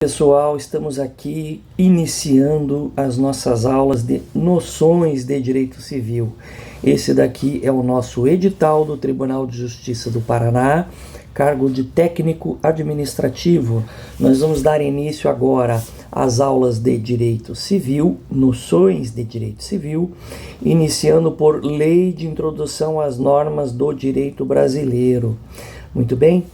Pessoal, estamos aqui iniciando as nossas aulas de noções de direito civil. Esse daqui é o nosso edital do Tribunal de Justiça do Paraná, cargo de técnico administrativo. Nós vamos dar início agora às aulas de direito civil, noções de direito civil, iniciando por Lei de Introdução às Normas do Direito Brasileiro. Muito bem?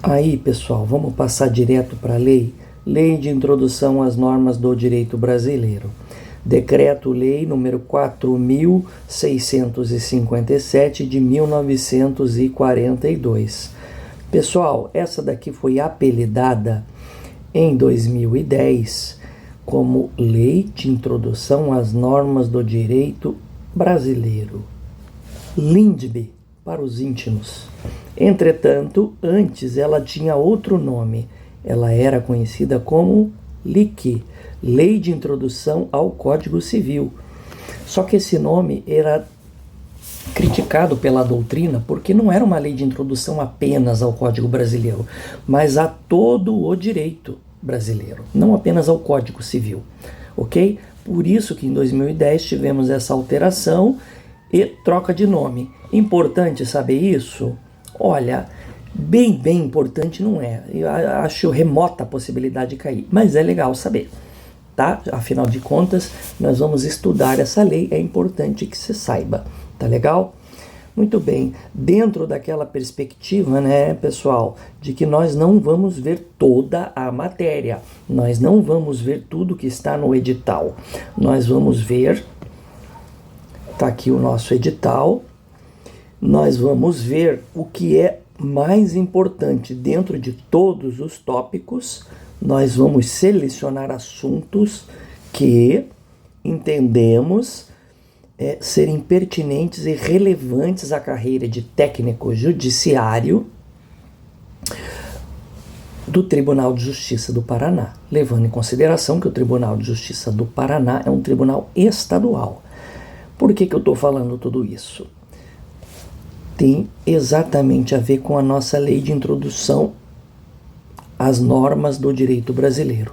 Aí, pessoal, vamos passar direto para a lei. Lei de Introdução às Normas do Direito Brasileiro. Decreto-Lei número 4.657 de 1942. Pessoal, essa daqui foi apelidada em 2010 como Lei de Introdução às Normas do Direito Brasileiro. LINDB, para os íntimos. Entretanto, antes ela tinha outro nome. Ela era conhecida como LIC, Lei de Introdução ao Código Civil. Só que esse nome era criticado pela doutrina porque não era uma lei de introdução apenas ao Código Brasileiro, mas a todo o direito brasileiro, não apenas ao Código Civil, ok? Por isso que em 2010 tivemos essa alteração e troca de nome. Importante saber isso? Olha, bem importante não é. Eu acho remota a possibilidade de cair, mas é legal saber, tá? Afinal de contas, nós vamos estudar essa lei, é importante que se saiba, tá legal? Muito bem, dentro daquela perspectiva, né, pessoal, de que nós não vamos ver toda a matéria, nós não vamos ver tudo que está no edital, nós vamos ver, tá aqui o nosso edital, nós vamos ver o que é mais importante dentro de todos os tópicos. Nós vamos selecionar assuntos que entendemos serem pertinentes e relevantes à carreira de técnico judiciário do Tribunal de Justiça do Paraná, levando em consideração que o Tribunal de Justiça do Paraná é um tribunal estadual. Por que eu estou falando tudo isso? Tem exatamente a ver com a nossa lei de introdução às normas do direito brasileiro.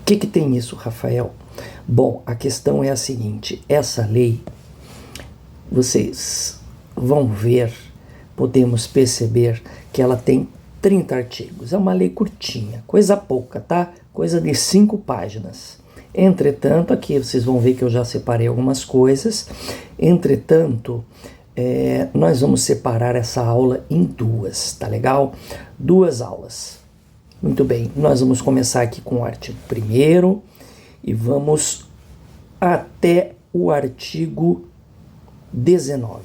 O que tem isso, Rafael? Bom, a questão é a seguinte, essa lei, vocês vão ver, podemos perceber que ela tem 30 artigos, é uma lei curtinha, coisa pouca, tá? Coisa de 5 páginas. Entretanto, aqui vocês vão ver que eu já separei algumas coisas, entretanto, nós vamos separar essa aula em duas, tá legal? 2 aulas. Muito bem, nós vamos começar aqui com o artigo 1º e vamos até o artigo 19.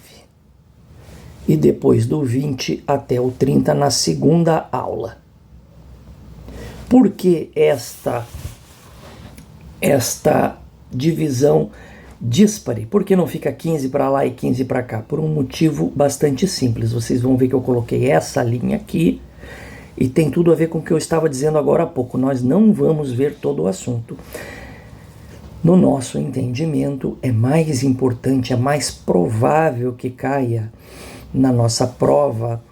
E depois do 20 até o 30 na segunda aula. Por que esta divisão díspare? Por que não fica 15 para lá e 15 para cá? Por um motivo bastante simples. Vocês vão ver que eu coloquei essa linha aqui e tem tudo a ver com o que eu estava dizendo agora há pouco. Nós não vamos ver todo o assunto. No nosso entendimento, é mais importante, é mais provável que caia na nossa prova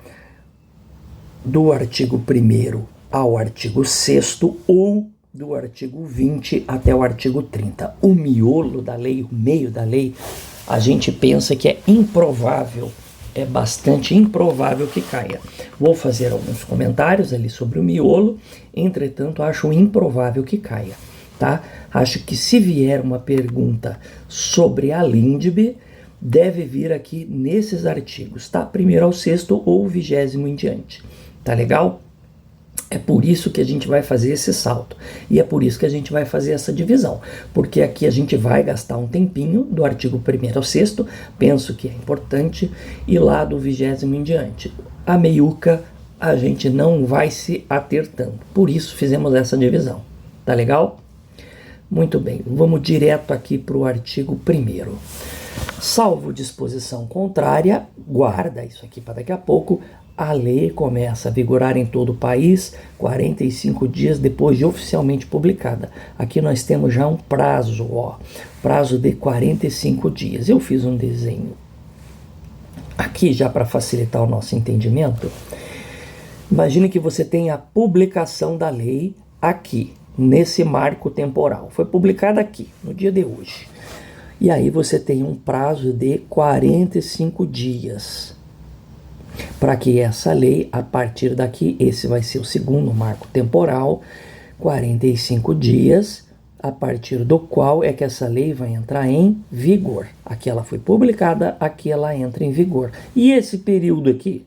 do artigo 1º ao artigo 6º ou do artigo 20 até o artigo 30. O miolo da lei, o meio da lei, a gente pensa que é improvável, é bastante improvável que caia. Vou fazer alguns comentários ali sobre o miolo, entretanto, acho improvável que caia, tá? Acho que se vier uma pergunta sobre a LINDB, deve vir aqui nesses artigos, tá? 1º ao 6º ou 20º em diante, tá legal? É por isso que a gente vai fazer esse salto. E é por isso que a gente vai fazer essa divisão. Porque aqui a gente vai gastar um tempinho do artigo 1º ao 6º, penso que é importante, e lá do 20º em diante. A meiuca a gente não vai se ater tanto. Por isso fizemos essa divisão. Tá legal? Muito bem, vamos direto aqui para o artigo 1º. Salvo disposição contrária, guarda isso aqui para daqui a pouco, a lei começa a vigorar em todo o país 45 dias depois de oficialmente publicada. Aqui nós temos já um prazo, prazo de 45 dias. Eu fiz um desenho aqui já para facilitar o nosso entendimento. Imagine que você tem a publicação da lei aqui, nesse marco temporal. Foi publicada aqui, no dia de hoje. E aí você tem um prazo de 45 dias para que essa lei, a partir daqui, esse vai ser o segundo marco temporal, 45 dias, a partir do qual é que essa lei vai entrar em vigor. Aqui ela foi publicada, aqui ela entra em vigor. E esse período aqui,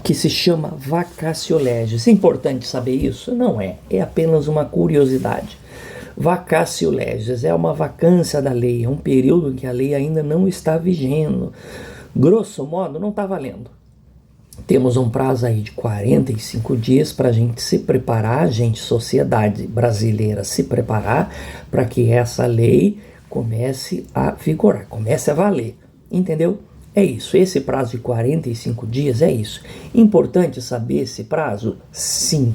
que se chama vacatio legis. É importante saber isso? Não é, é apenas uma curiosidade. Vacatio legis é uma vacância da lei, é um período em que a lei ainda não está vigendo. Grosso modo, não está valendo. Temos um prazo aí de 45 dias para a gente se preparar, sociedade brasileira se preparar para que essa lei comece a vigorar, comece a valer, entendeu? É isso, esse prazo de 45 dias é isso. Importante saber esse prazo? Sim,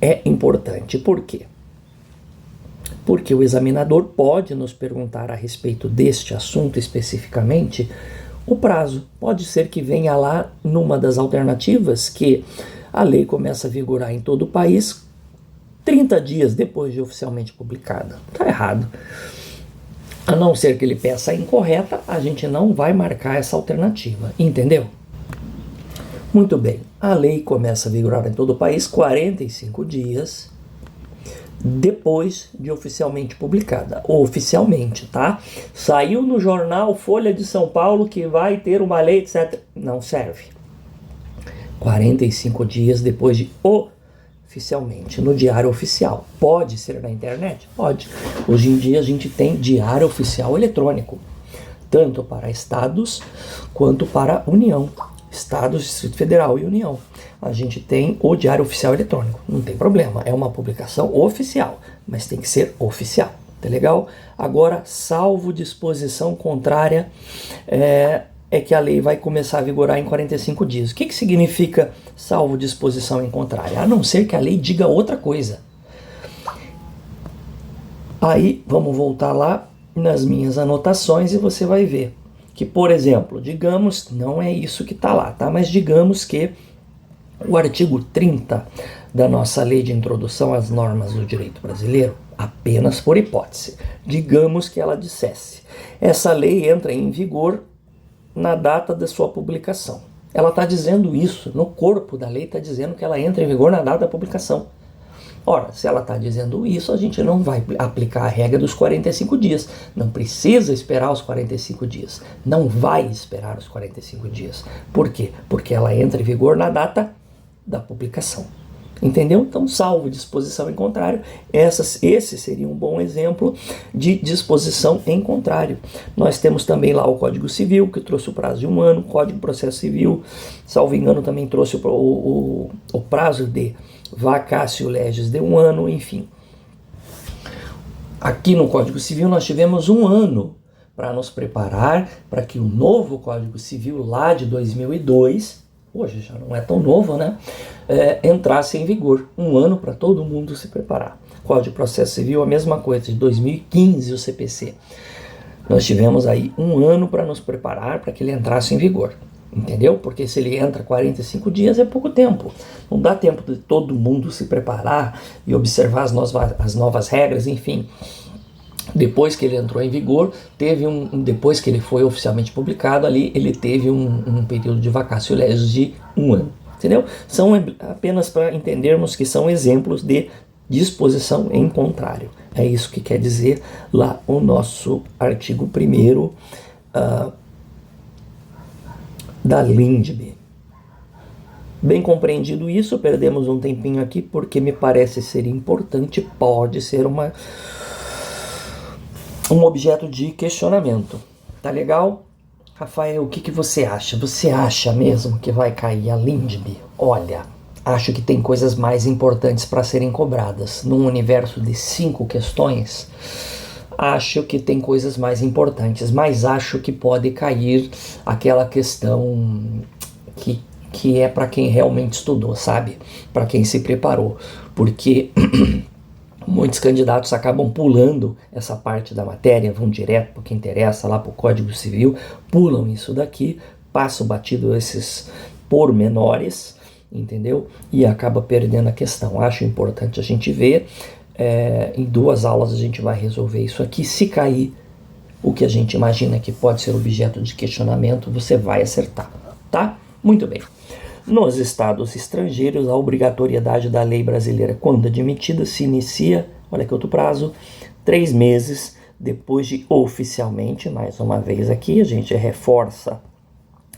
é importante. Por quê? Porque o examinador pode nos perguntar a respeito deste assunto especificamente o prazo. Pode ser que venha lá numa das alternativas que a lei começa a vigorar em todo o país 30 dias depois de oficialmente publicada. Está errado. A não ser que ele peça a incorreta, a gente não vai marcar essa alternativa, entendeu? Muito bem, a lei começa a vigorar em todo o país 45 dias depois de oficialmente publicada. Oficialmente, tá? Saiu no jornal Folha de São Paulo que vai ter uma lei, etc. Não serve. 45 dias depois de oficialmente, no Diário Oficial. Pode ser na internet? Pode. Hoje em dia a gente tem Diário Oficial eletrônico, tanto para estados quanto para União. Estados, Distrito Federal e União. A gente tem o Diário Oficial eletrônico. Não tem problema, é uma publicação oficial, mas tem que ser oficial. Tá legal? Agora, salvo disposição contrária, é que a lei vai começar a vigorar em 45 dias. O que significa salvo disposição em contrária? A não ser que a lei diga outra coisa. Aí, vamos voltar lá nas minhas anotações e você vai ver que, por exemplo, digamos, não é isso que está lá, tá? Mas digamos que o artigo 30 da nossa lei de introdução às normas do direito brasileiro, apenas por hipótese, digamos que ela dissesse, essa lei entra em vigor na data da sua publicação. Ela está dizendo isso, no corpo da lei está dizendo que ela entra em vigor na data da publicação. Ora, se ela está dizendo isso, a gente não vai aplicar a regra dos 45 dias. Não precisa esperar os 45 dias. Não vai esperar os 45 dias. Por quê? Porque ela entra em vigor na data da publicação. Entendeu? Então, salvo disposição em contrário, esse seria um bom exemplo de disposição em contrário. Nós temos também lá o Código Civil, que trouxe o prazo de 1 ano, o Código de Processo Civil, salvo engano, também trouxe o prazo de vacatio legis de 1 ano, enfim. Aqui no Código Civil nós tivemos 1 ano para nos preparar para que o novo Código Civil lá de 2002, hoje já não é tão novo, né? Entrasse em vigor. 1 ano para todo mundo se preparar. Código de Processo Civil, a mesma coisa, de 2015 o CPC. Nós tivemos aí 1 ano para nos preparar para que ele entrasse em vigor. Entendeu? Porque se ele entra 45 dias é pouco tempo. Não dá tempo de todo mundo se preparar e observar as novas regras, enfim. Depois que ele entrou em vigor, depois que ele foi oficialmente publicado, ali ele teve um período de vacatio legis de 1 ano. Entendeu? São apenas para entendermos que são exemplos de disposição em contrário. É isso que quer dizer lá o nosso artigo 1º da LINDB. Bem compreendido isso, perdemos um tempinho aqui porque me parece ser importante, pode ser um objeto de questionamento. Tá legal? Rafael, o que você acha? Você acha mesmo que vai cair a LINDB? Olha, acho que tem coisas mais importantes para serem cobradas. Num universo de 5 questões, acho que tem coisas mais importantes, mas acho que pode cair aquela questão que é para quem realmente estudou, sabe? Para quem se preparou, porque muitos candidatos acabam pulando essa parte da matéria, vão direto para o que interessa, lá para o Código Civil, pulam isso daqui, passam batido esses pormenores, entendeu? E acaba perdendo a questão. Acho importante a gente ver. Em 2 aulas a gente vai resolver isso aqui. Se cair o que a gente imagina que pode ser objeto de questionamento, você vai acertar, tá? Muito bem. Nos estados estrangeiros, a obrigatoriedade da lei brasileira, quando admitida, se inicia, olha que outro prazo, 3 meses depois de oficialmente, mais uma vez aqui, a gente reforça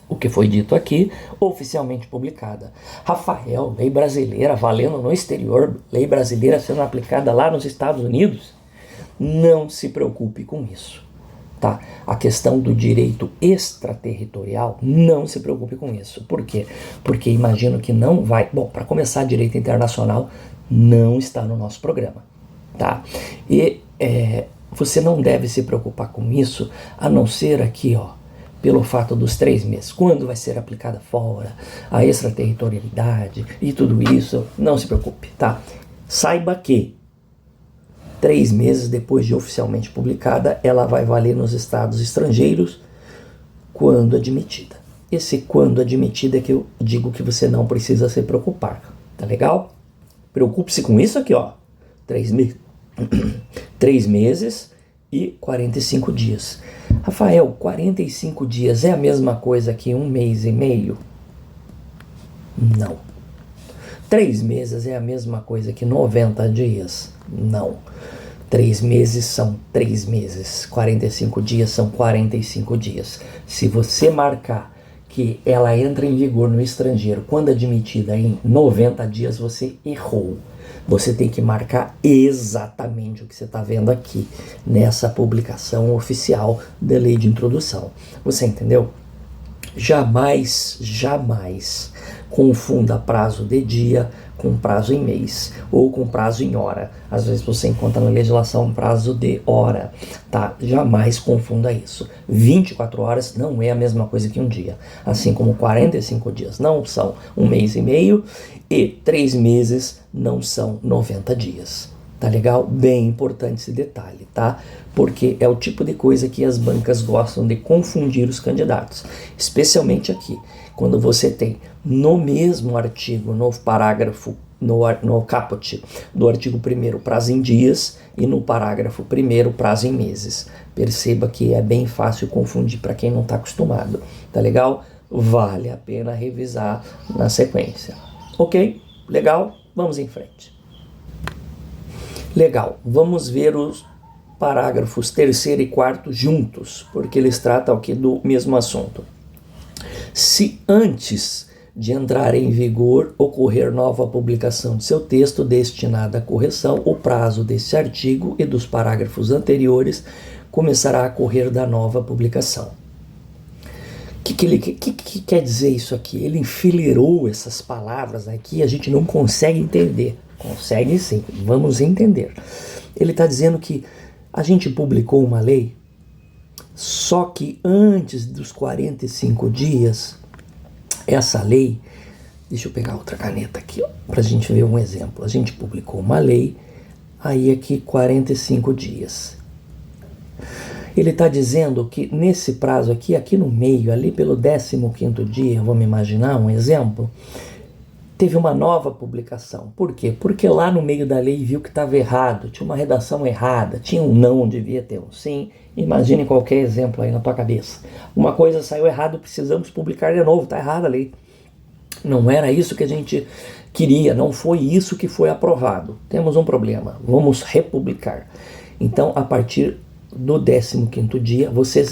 o que foi dito aqui, oficialmente publicada. Rafael, lei brasileira valendo no exterior, lei brasileira sendo aplicada lá nos Estados Unidos? Não se preocupe com isso, tá? A questão do direito extraterritorial, não se preocupe com isso. Por quê? Porque imagino que não vai... Bom, para começar, direito internacional não está no nosso programa, tá? E você não deve se preocupar com isso, a não ser aqui, ó, pelo fato dos 3 meses. Quando vai ser aplicada fora, a extraterritorialidade e tudo isso, não se preocupe, tá? Saiba que 3 meses depois de oficialmente publicada, ela vai valer nos estados estrangeiros quando admitida. Esse quando admitida é que eu digo que você não precisa se preocupar, tá legal? Preocupe-se com isso aqui, ó. 3 meses e 45 dias. Rafael, 45 dias é a mesma coisa que 1 mês e meio? Não. 3 meses é a mesma coisa que 90 dias? Não. 3 meses são 3 meses. 45 dias são 45 dias. Se você marcar que ela entra em vigor no estrangeiro quando admitida em 90 dias, você errou. Você tem que marcar exatamente o que você está vendo aqui, nessa publicação oficial da lei de introdução. Você entendeu? Jamais confunda prazo de dia com prazo em mês ou com prazo em hora. Às vezes você encontra na legislação um prazo de hora, tá? Jamais confunda isso. 24 horas não é a mesma coisa que um dia, assim como 45 dias não são 1 mês e meio e 3 meses não são 90 dias. Tá legal? Bem importante esse detalhe, tá? Porque é o tipo de coisa que as bancas gostam de confundir os candidatos. Especialmente aqui, quando você tem no mesmo artigo, no parágrafo, no caput do artigo 1º, prazo em dias, e no parágrafo 1º, prazo em meses. Perceba que é bem fácil confundir para quem não está acostumado. Tá legal? Vale a pena revisar na sequência. Ok? Legal? Vamos em frente. Legal, vamos ver os parágrafos 3º e 4º juntos, porque eles tratam aqui do mesmo assunto. Se antes de entrar em vigor ocorrer nova publicação de seu texto destinada à correção, o prazo desse artigo e dos parágrafos anteriores começará a correr da nova publicação. O que quer dizer isso aqui? Ele enfileirou essas palavras aqui, a gente não consegue entender. Consegue sim, vamos entender. Ele está dizendo que a gente publicou uma lei, só que antes dos 45 dias, essa lei, deixa eu pegar outra caneta aqui, para a gente ver um exemplo. A gente publicou uma lei, aí aqui 45 dias. Ele está dizendo que nesse prazo aqui no meio, ali pelo 15º dia, vamos imaginar um exemplo, teve uma nova publicação. Por quê? Porque lá no meio da lei viu que estava errado, tinha uma redação errada, tinha um não, devia ter um sim. Imagine qualquer exemplo aí na tua cabeça. Uma coisa saiu errado, precisamos publicar de novo, está errada a lei. Não era isso que a gente queria, não foi isso que foi aprovado. Temos um problema, vamos republicar. Então, a partir do 15º dia, você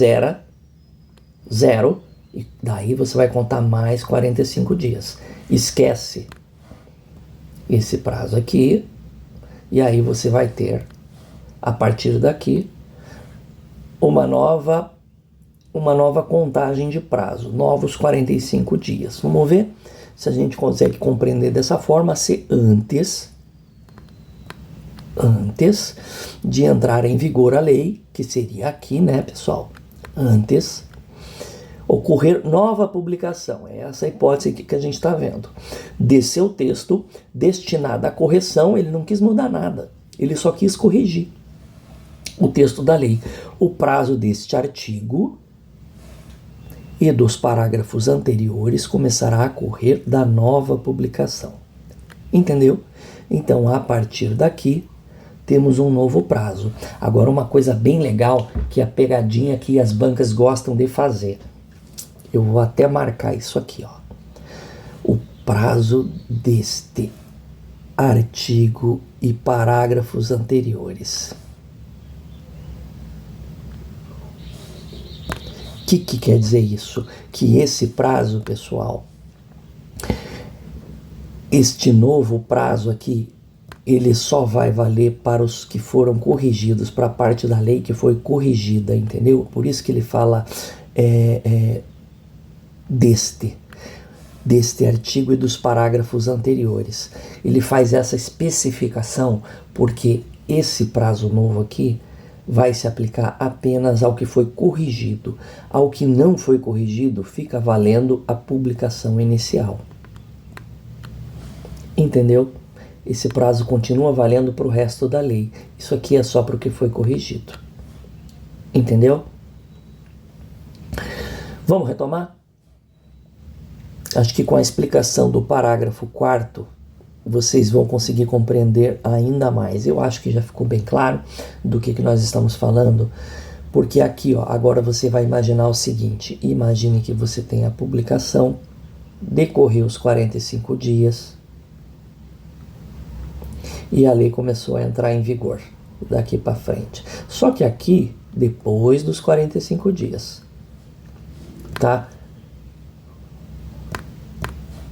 zero, e daí você vai contar mais 45 dias. Esquece esse prazo aqui, e aí você vai ter, a partir daqui, uma nova contagem de prazo, novos 45 dias. Vamos ver se a gente consegue compreender dessa forma, se antes de entrar em vigor a lei, que seria aqui, né, pessoal? Antes ocorrer nova publicação, é essa a hipótese que a gente está vendo, de seu texto destinado à correção. Ele não quis mudar nada, ele só quis corrigir o texto da lei. O prazo deste artigo e dos parágrafos anteriores começará a correr da nova publicação. Entendeu? Então, a partir daqui, temos um novo prazo. Agora, uma coisa bem legal, que é a pegadinha que as bancas gostam de fazer. Eu vou até marcar isso aqui, ó. O prazo deste artigo e parágrafos anteriores. O que quer dizer isso? Que esse prazo, pessoal, este novo prazo aqui, ele só vai valer para os que foram corrigidos, para a parte da lei que foi corrigida, entendeu? Por isso que ele fala deste artigo e dos parágrafos anteriores. Ele faz essa especificação porque esse prazo novo aqui vai se aplicar apenas ao que foi corrigido. Ao que não foi corrigido, fica valendo a publicação inicial. Entendeu? Esse prazo continua valendo para o resto da lei. Isso aqui é só para o que foi corrigido. Entendeu? Vamos retomar? Acho que com a explicação do parágrafo 4º, vocês vão conseguir compreender ainda mais. Eu acho que já ficou bem claro do que nós estamos falando, porque aqui, ó, agora você vai imaginar o seguinte: imagine que você tem a publicação, decorreu os 45 dias e a lei começou a entrar em vigor daqui para frente. Só que aqui, depois dos 45 dias, tá?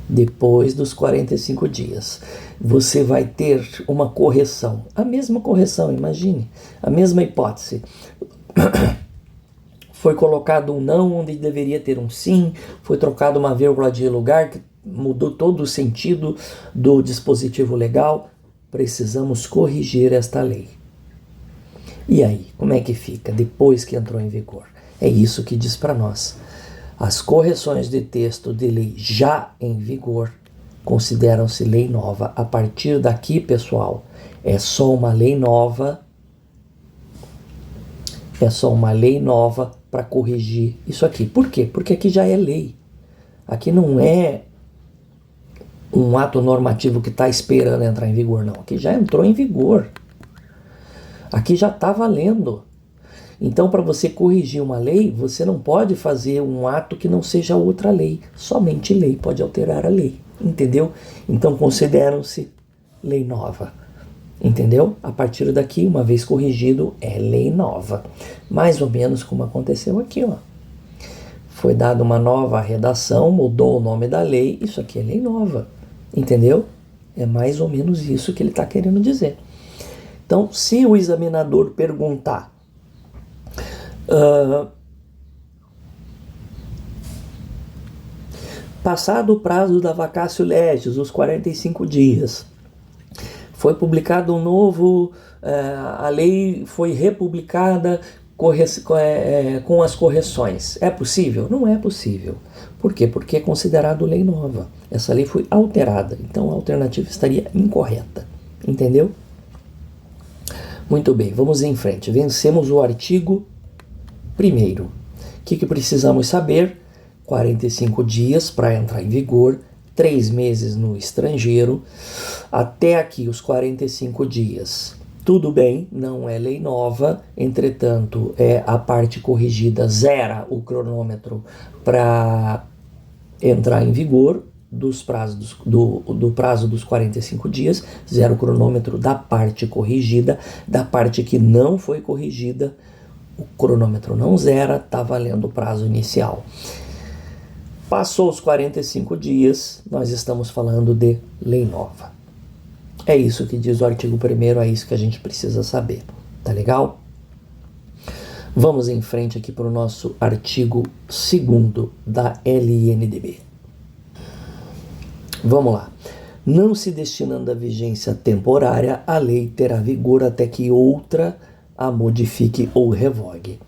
Depois dos 45 dias, você vai ter uma correção. A mesma correção, imagine. A mesma hipótese. Foi colocado um não onde deveria ter um sim. Foi trocado uma vírgula de lugar que mudou todo o sentido do dispositivo legal. Precisamos corrigir esta lei. E aí, como é que fica depois que entrou em vigor? É isso que diz para nós. As correções de texto de lei já em vigor consideram-se lei nova. A partir daqui, pessoal, é só uma lei nova. É só uma lei nova para corrigir isso aqui. Por quê? Porque aqui já é lei. Aqui não é um ato normativo que está esperando entrar em vigor, não. Aqui já entrou em vigor. Aqui já está valendo. Então, para você corrigir uma lei, você não pode fazer um ato que não seja outra lei. Somente lei pode alterar a lei, entendeu? Então, consideram-se lei nova, entendeu? A partir daqui, uma vez corrigido, é lei nova. Mais ou menos como aconteceu aqui, ó. Foi dada uma nova redação, mudou o nome da lei, isso aqui é lei nova, entendeu? É mais ou menos isso que ele está querendo dizer. Então, se o examinador perguntar, passado o prazo da vacatio legis, os 45 dias, foi publicado um novo, a lei foi republicada com as correções. É possível? Não é possível. Por quê? Porque é considerado lei nova. Essa lei foi alterada, então a alternativa estaria incorreta. Entendeu? Muito bem, vamos em frente. Vencemos o artigo 1º. O que precisamos saber? 45 dias para entrar em vigor, 3 meses no estrangeiro. Até aqui, os 45 dias. Tudo bem, não é lei nova, entretanto, a parte corrigida zera o cronômetro para entrar em vigor dos prazos do prazo dos 45 dias, zera o cronômetro da parte corrigida. Da parte que não foi corrigida, o cronômetro não zera, está valendo o prazo inicial. Passou os 45 dias, nós estamos falando de lei nova. É isso que diz o artigo 1º, é isso que a gente precisa saber. Tá legal? Vamos em frente aqui para o nosso artigo 2º da LNDB. Vamos lá. Não se destinando a vigência temporária, a lei terá vigor até que outra a modifique ou revogue.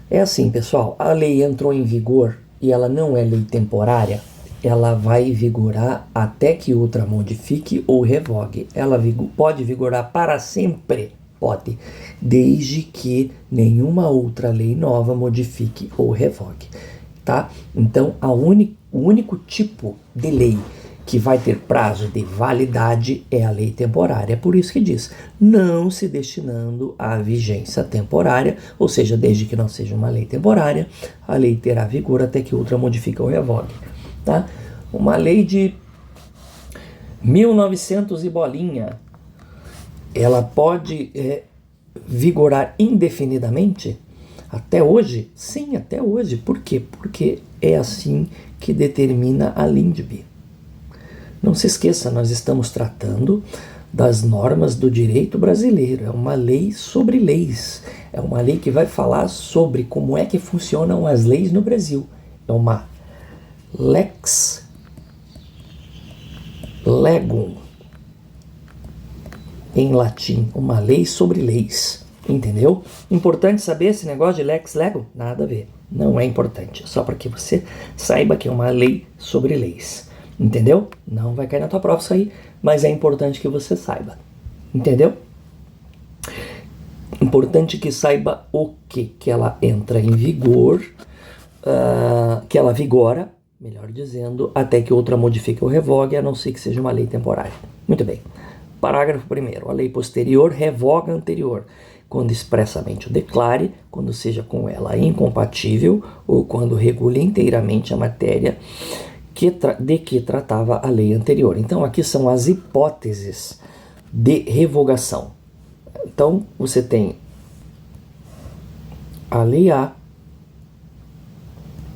É assim, pessoal, a lei entrou em vigor e ela não é lei temporária, ela vai vigorar até que outra modifique ou revogue. Ela pode vigorar para sempre, pode, desde que nenhuma outra lei nova modifique ou revogue. tá? Então, o único tipo de lei que vai ter prazo de validade é a lei temporária. É por isso que diz, não se destinando à vigência temporária, ou seja, desde que não seja uma lei temporária, a lei terá vigor até que outra modifique ou revogue, tá? Uma lei de 1900 e bolinha, ela pode vigorar indefinidamente? Até hoje? Sim, até hoje. Por quê? Porque é assim que determina a LINDB. Não se esqueça, nós estamos tratando das normas do direito brasileiro. É uma lei sobre leis. É uma lei que vai falar sobre como é que funcionam as leis no Brasil. É uma lex legum, em latim, uma lei sobre leis. Entendeu? Importante saber esse negócio de lex legum? Nada a ver. Não é importante. É só para que você saiba que é uma lei sobre leis. Entendeu? Não vai cair na tua prova isso aí, mas é importante que você saiba. Entendeu? Importante que saiba o que? Que ela entra em vigor, que ela vigora, melhor dizendo, até que outra modifique ou revogue, a não ser que seja uma lei temporária. Muito bem. Parágrafo 1º. A lei posterior revoga a anterior, quando expressamente o declare, quando seja com ela incompatível ou quando regule inteiramente a matéria de que tratava a lei anterior. Então, aqui são as hipóteses de revogação. Então, você tem a lei A,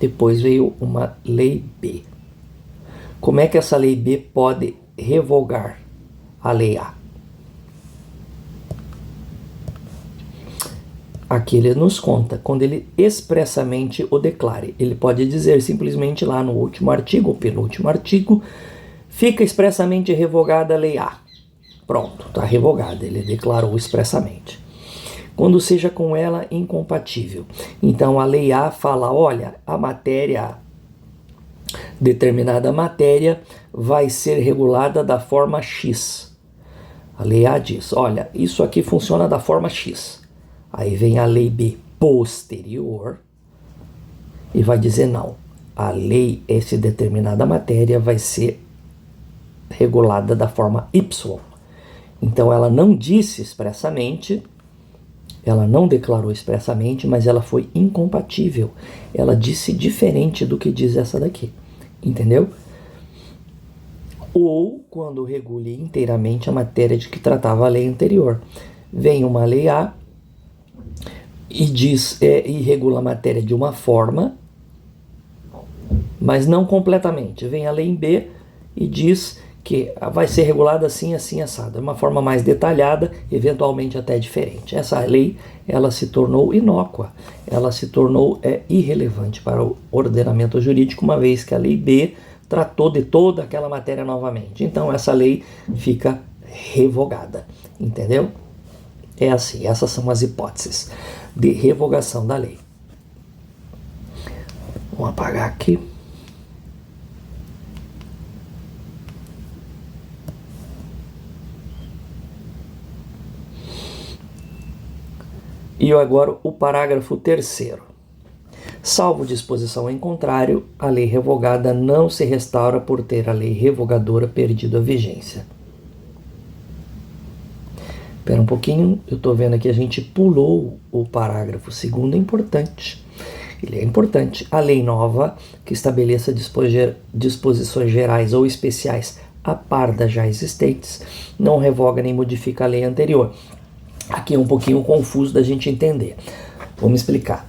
depois veio uma lei B. Como é que essa lei B pode revogar a lei A? Aqui ele nos conta, quando ele expressamente o declare. Ele pode dizer simplesmente lá no último artigo, ou penúltimo artigo, fica expressamente revogada a lei A. Pronto, está revogada, ele declarou expressamente. Quando seja com ela incompatível. Então a lei A fala, olha, a matéria, determinada matéria, vai ser regulada da forma X. A lei A diz, olha, isso aqui funciona da forma X. Aí vem a lei B posterior e vai dizer não. A lei, essa determinada matéria vai ser regulada da forma Y. Então ela não disse expressamente, ela não declarou expressamente, mas ela foi incompatível. Ela disse diferente do que diz essa daqui. Entendeu? Ou quando regule inteiramente a matéria de que tratava a lei anterior. Vem uma lei A e diz e regula a matéria de uma forma, mas não completamente. Vem a lei B e diz que vai ser regulada assim, assim, assado. É uma forma mais detalhada, eventualmente até diferente. Essa lei, ela se tornou inócua, ela se tornou irrelevante para o ordenamento jurídico, uma vez que a lei B tratou de toda aquela matéria novamente. Então essa lei fica revogada, entendeu? É assim, essas são as hipóteses de revogação da lei. Vamos apagar aqui. E agora o parágrafo 3º. Salvo disposição em contrário, a lei revogada não se restaura por ter a lei revogadora perdido a vigência. Espera um pouquinho, eu estou vendo aqui, a gente pulou o parágrafo 2º, é importante. Ele é importante. A lei nova, que estabeleça disposições gerais ou especiais a par das já existentes, não revoga nem modifica a lei anterior. Aqui é um pouquinho confuso da gente entender. Vamos explicar.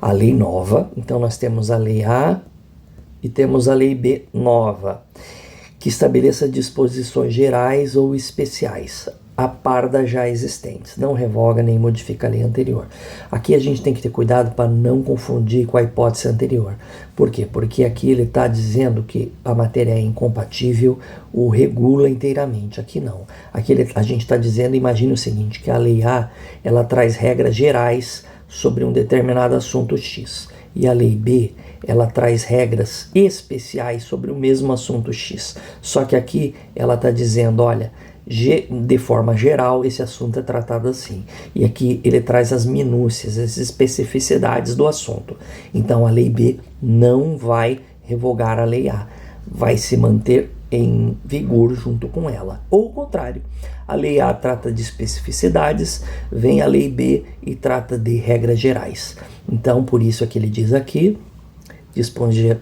A lei nova, então nós temos a lei A e temos a lei B nova, que estabeleça disposições gerais ou especiais a par das já existentes, não revoga nem modifica a lei anterior. Aqui a gente tem que ter cuidado para não confundir com a hipótese anterior. Por quê? Porque aqui ele está dizendo que a matéria é incompatível ou regula inteiramente. Aqui não. Aqui a gente está dizendo, imagine o seguinte, que a lei A, ela traz regras gerais sobre um determinado assunto X. E a lei B, ela traz regras especiais sobre o mesmo assunto X. Só que aqui ela está dizendo, olha, de forma geral, esse assunto é tratado assim. E aqui ele traz as minúcias, as especificidades do assunto. Então a lei B não vai revogar a lei A, vai se manter em vigor junto com ela. Ou o contrário, a lei A trata de especificidades, vem a lei B e trata de regras gerais. Então, por isso é que ele diz aqui,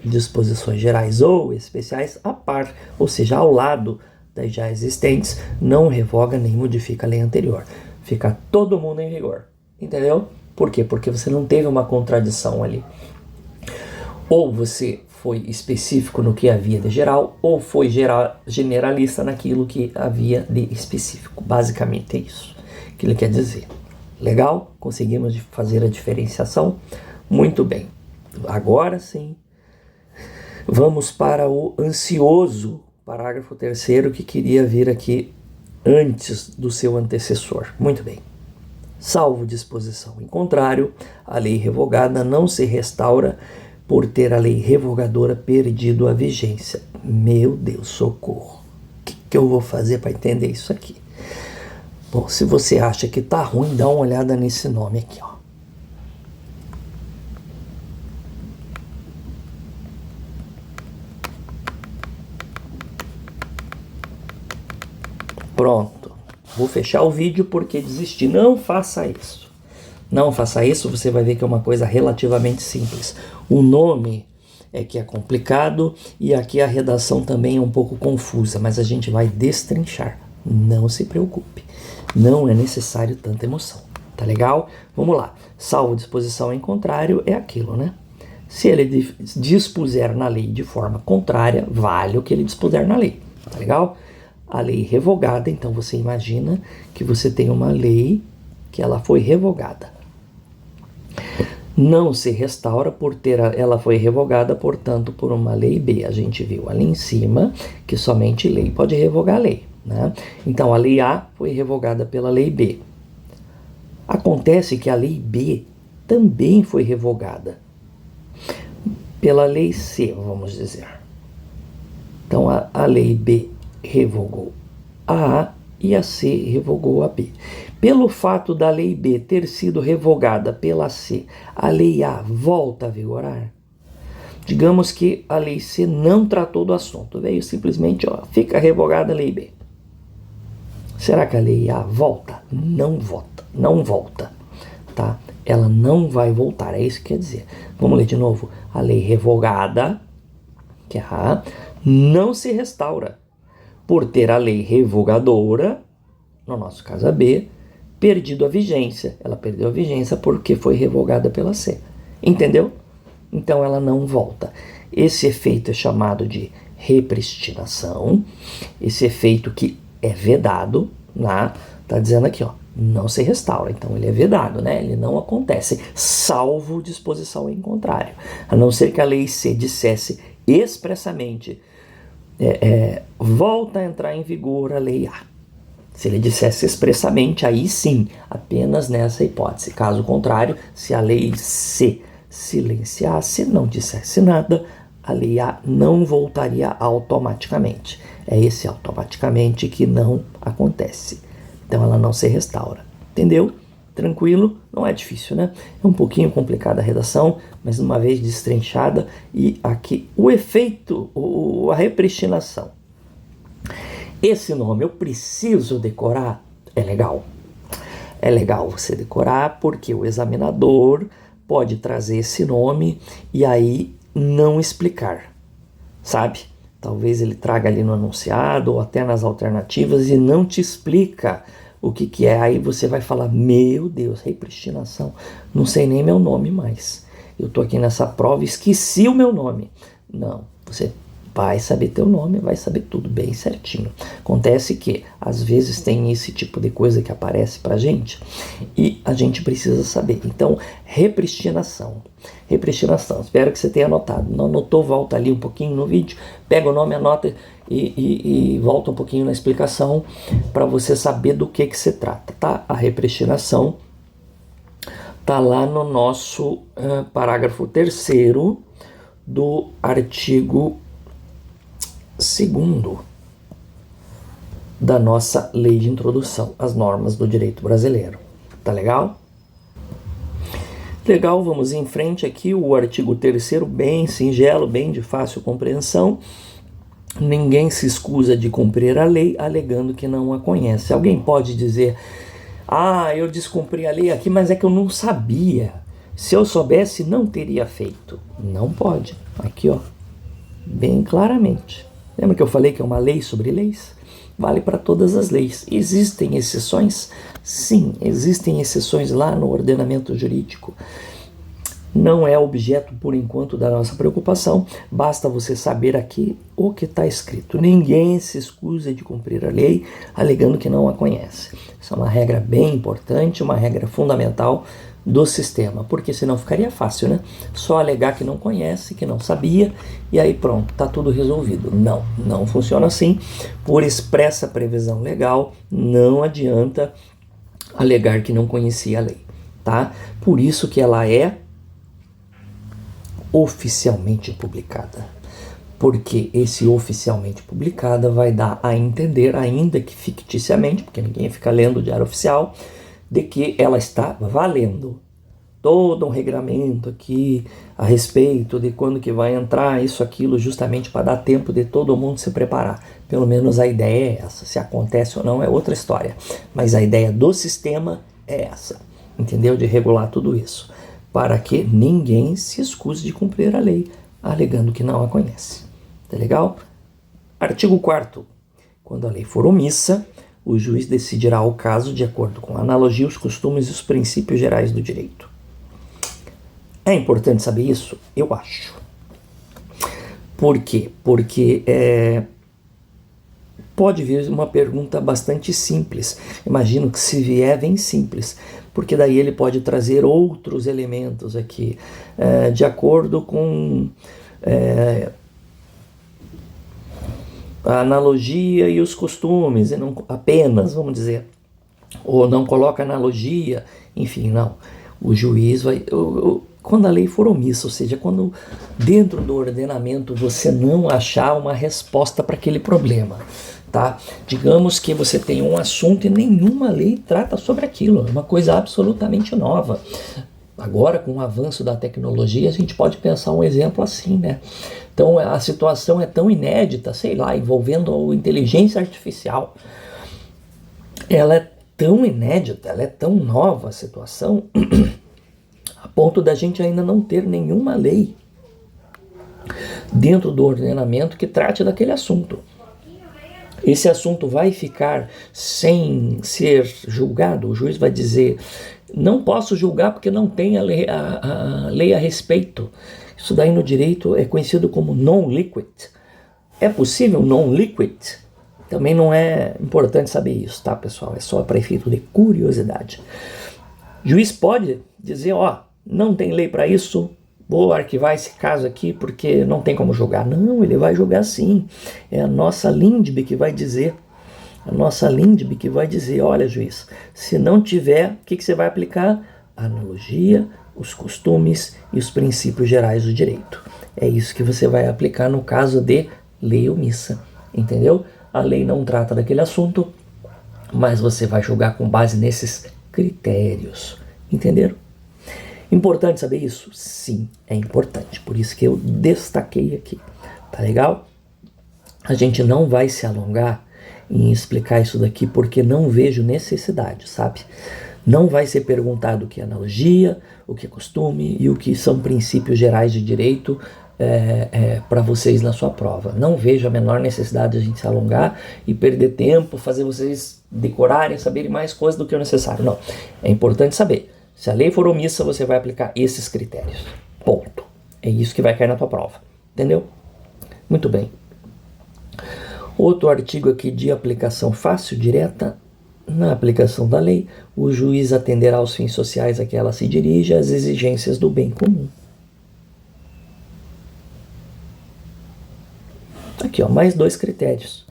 disposições gerais ou especiais a par, ou seja, ao lado das já existentes, não revoga nem modifica a lei anterior. Fica todo mundo em vigor, entendeu? Por quê? Porque você não teve uma contradição ali. Ou você foi específico no que havia de geral, ou foi generalista naquilo que havia de específico. Basicamente é isso que ele quer dizer. Legal? Conseguimos fazer a diferenciação? Muito bem. Agora sim, vamos para o ansioso parágrafo 3º que queria vir aqui antes do seu antecessor. Muito bem. Salvo disposição em contrário, a lei revogada não se restaura por ter a lei revogadora perdido a vigência. Meu Deus, socorro. O que eu vou fazer para entender isso aqui? Bom, se você acha que tá ruim, dá uma olhada nesse nome aqui, ó. Pronto. Vou fechar o vídeo porque desisti. Não faça isso. Não faça isso, você vai ver que é uma coisa relativamente simples. O nome é que é complicado e aqui a redação também é um pouco confusa, mas a gente vai destrinchar. Não se preocupe. Não é necessário tanta emoção. Tá legal? Vamos lá. Salvo disposição em contrário é aquilo, né? Se ele dispuser na lei de forma contrária, vale o que ele dispuser na lei. Tá legal? A lei revogada, então você imagina que você tem uma lei que ela foi revogada. Não se restaura por ela foi revogada, portanto, por uma lei B. A gente viu ali em cima que somente lei pode revogar a lei, né? Então, a lei A foi revogada pela lei B. Acontece que a lei B também foi revogada pela lei C, vamos dizer. Então, a lei B revogou a A e a C revogou a B. Pelo fato da lei B ter sido revogada pela C, a lei A volta a vigorar? Digamos que a lei C não tratou do assunto, veio simplesmente, ó, fica revogada a lei B. Será que a lei A volta? Não volta, não volta, tá? Ela não vai voltar, é isso que quer dizer. Vamos ler de novo. A lei revogada, que é a A, não se restaura por ter a lei revogadora, no nosso caso a B, perdido a vigência. Ela perdeu a vigência porque foi revogada pela C. Entendeu? Então ela não volta. Esse efeito é chamado de repristinação. Esse efeito que é vedado, né? Tá dizendo aqui, ó, não se restaura. Então ele é vedado, né? Ele não acontece, salvo disposição em contrário. A não ser que a lei C dissesse expressamente volta a entrar em vigor a lei A. Se ele dissesse expressamente, aí sim, apenas nessa hipótese. Caso contrário, se a lei C silenciasse, não dissesse nada, a lei A não voltaria automaticamente. É esse automaticamente que não acontece. Então ela não se restaura. Entendeu? Tranquilo? Não é difícil, né? É um pouquinho complicada a redação, mas uma vez destrinchada, e aqui o efeito, a repristinação. Esse nome eu preciso decorar? É legal. É legal você decorar porque o examinador pode trazer esse nome e aí não explicar, sabe? Talvez ele traga ali no enunciado ou até nas alternativas e não te explica o que é. Aí você vai falar, meu Deus, repristinação, não sei nem meu nome mais. Eu tô aqui nessa prova, esqueci o meu nome. Não, você vai saber teu nome, vai saber tudo bem certinho. Acontece que, às vezes, tem esse tipo de coisa que aparece pra gente e a gente precisa saber. Então, repristinação. Repristinação, espero que você tenha anotado. Não anotou, volta ali um pouquinho no vídeo, pega o nome, anota e volta um pouquinho na explicação para você saber do que se trata, tá? A repristinação tá lá no nosso parágrafo 3º do artigo 2º. da nossa lei de introdução às normas do direito brasileiro. Tá legal? Legal, vamos em frente aqui, o artigo 3º, bem singelo, bem de fácil compreensão. Ninguém se escusa de cumprir a lei alegando que não a conhece. Alguém pode dizer, eu descumpri a lei aqui, mas é que eu não sabia. Se eu soubesse, não teria feito. Não pode. Aqui, ó, bem claramente. Lembra que eu falei que é uma lei sobre leis? Vale para todas as leis. Existem exceções? Sim, existem exceções lá no ordenamento jurídico. Não é objeto, por enquanto, da nossa preocupação. Basta você saber aqui o que está escrito. Ninguém se escusa de cumprir a lei alegando que não a conhece. Essa é uma regra bem importante, uma regra fundamental do sistema, porque senão ficaria fácil, né? Só alegar que não conhece, que não sabia, e aí pronto, tá tudo resolvido. Não funciona assim. Por expressa previsão legal, não adianta alegar que não conhecia a lei, tá? Por isso que ela é oficialmente publicada, porque esse oficialmente publicada vai dar a entender, ainda que ficticiamente, porque ninguém fica lendo o diário oficial, de que ela está valendo. Todo um regramento aqui a respeito de quando que vai entrar isso, aquilo, justamente para dar tempo de todo mundo se preparar. Pelo menos a ideia é essa. Se acontece ou não é outra história. Mas a ideia do sistema é essa, entendeu? De regular tudo isso, para que ninguém se escuse de cumprir a lei, alegando que não a conhece. Tá legal? Artigo 4º. Quando a lei for omissa, o juiz decidirá o caso de acordo com a analogia, os costumes e os princípios gerais do direito. É importante saber isso? Eu acho. Por quê? Porque pode vir uma pergunta bastante simples. Imagino que se vier, vem simples, porque daí ele pode trazer outros elementos aqui, de acordo com a analogia e os costumes, e não apenas, vamos dizer, ou não coloca analogia, enfim, não. O juiz vai... Quando a lei for omissa, ou seja, quando dentro do ordenamento você não achar uma resposta para aquele problema, tá? Digamos que você tem um assunto e nenhuma lei trata sobre aquilo, é uma coisa absolutamente nova. Agora, com o avanço da tecnologia, a gente pode pensar um exemplo assim, né? Então, a situação é tão inédita, sei lá, envolvendo a inteligência artificial. Ela é tão inédita, ela é tão nova a situação, a ponto da gente ainda não ter nenhuma lei dentro do ordenamento que trate daquele assunto. Esse assunto vai ficar sem ser julgado. O juiz vai dizer, não posso julgar porque não tem a lei a respeito. Isso daí no direito é conhecido como non-liquid. É possível non-liquid? Também não é importante saber isso, tá, pessoal? É só para efeito de curiosidade. O juiz pode dizer, não tem lei para isso, vou arquivar esse caso aqui porque não tem como julgar. Não, ele vai julgar sim. É a nossa LINDB que vai dizer. A nossa LINDB que vai dizer, olha, juiz, se não tiver, o que você vai aplicar? A analogia, os costumes e os princípios gerais do direito. É isso que você vai aplicar no caso de lei omissa, entendeu? A lei não trata daquele assunto, mas você vai julgar com base nesses critérios, entenderam? Importante saber isso? Sim, é importante. Por isso que eu destaquei aqui. Tá legal? A gente não vai se alongar em explicar isso daqui porque não vejo necessidade, sabe? Não vai ser perguntado o que é analogia, o que é costume e o que são princípios gerais de direito para vocês na sua prova. Não vejo a menor necessidade de a gente se alongar e perder tempo, fazer vocês decorarem, saberem mais coisas do que é necessário. Não, é importante saber. Se a lei for omissa, você vai aplicar esses critérios. Ponto. É isso que vai cair na tua prova. Entendeu? Muito bem. Outro artigo aqui de aplicação fácil, direta. Na aplicação da lei, o juiz atenderá aos fins sociais a que ela se dirige, às exigências do bem comum. Aqui, mais 2 critérios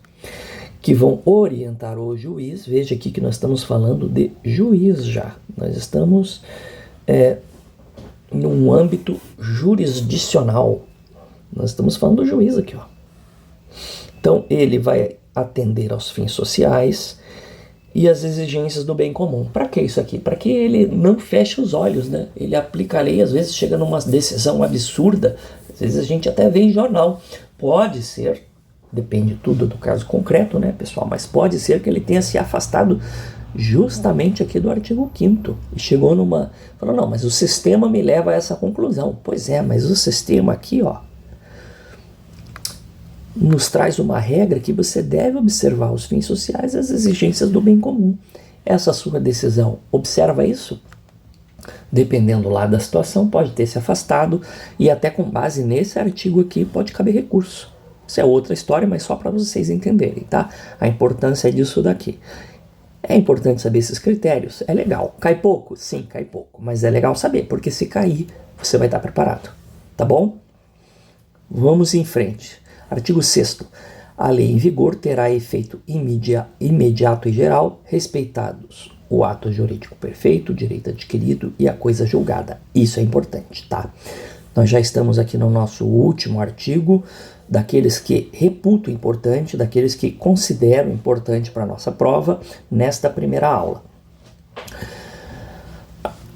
que vão orientar o juiz. Veja aqui que nós estamos falando de juiz já. Nós estamos num âmbito jurisdicional. Nós estamos falando do juiz aqui, Então, ele vai atender aos fins sociais e às exigências do bem comum. Para que isso aqui? Para que ele não feche os olhos, né? Ele aplica a lei, às vezes chega numa decisão absurda, às vezes a gente até vê em jornal. Pode ser, depende tudo do caso concreto, né, pessoal? Mas pode ser que ele tenha se afastado justamente aqui do artigo 5º e chegou numa... falou, não, mas o sistema me leva a essa conclusão. Pois é, mas o sistema aqui, ó, nos traz uma regra que você deve observar os fins sociais e as exigências do bem comum. Essa sua decisão observa isso? Dependendo lá da situação, pode ter se afastado e até com base nesse artigo aqui pode caber recurso. Isso é outra história, mas só para vocês entenderem, tá? A importância disso daqui. É importante saber esses critérios? É legal. Cai pouco? Sim, cai pouco. Mas é legal saber, porque se cair, você vai estar preparado. Tá bom? Vamos em frente. Artigo 6º. A lei em vigor terá efeito imediato e geral, respeitados o ato jurídico perfeito, o direito adquirido e a coisa julgada. Isso é importante, tá? Nós já estamos aqui no nosso último artigo, daqueles que reputo importante, daqueles que considero importante para a nossa prova, nesta primeira aula.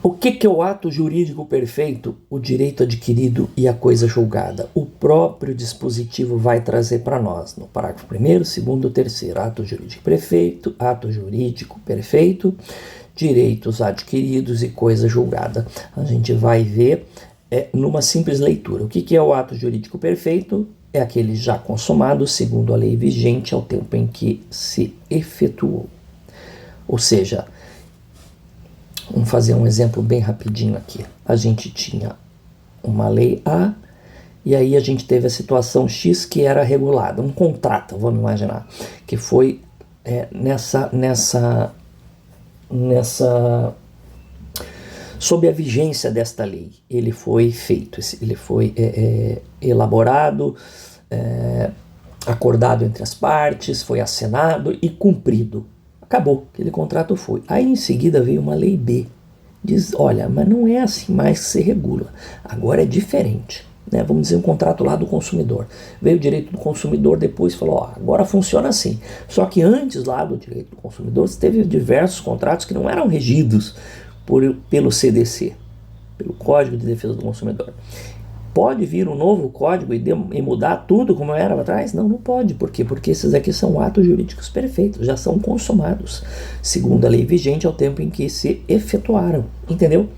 O que é o ato jurídico perfeito, o direito adquirido e a coisa julgada? O próprio dispositivo vai trazer para nós, no parágrafo 1º, 2º, 3º, ato jurídico perfeito, direitos adquiridos e coisa julgada. A gente vai ver numa simples leitura. O que é o ato jurídico perfeito? É aquele já consumado, segundo a lei vigente, ao tempo em que se efetuou. Ou seja, vamos fazer um exemplo bem rapidinho aqui. A gente tinha uma lei A, e aí a gente teve a situação X que era regulada, um contrato, vamos imaginar, que foi sob a vigência desta lei. Ele foi feito, ele foi elaborado, acordado entre as partes, foi assinado e cumprido. Acabou, aquele contrato foi. Aí em seguida veio uma lei B. Diz, olha, mas não é assim mais que se regula. Agora é diferente. Né? Vamos dizer um contrato lá do consumidor. Veio o direito do consumidor, depois falou, ó, agora funciona assim. Só que antes lá do direito do consumidor, você teve diversos contratos que não eram regidos pelo CDC, pelo Código de Defesa do Consumidor. Pode vir um novo código e mudar tudo como era lá atrás? Não, não pode. Por quê? Porque esses aqui são atos jurídicos perfeitos, já são consumados, segundo a lei vigente, ao tempo em que se efetuaram. Entendeu?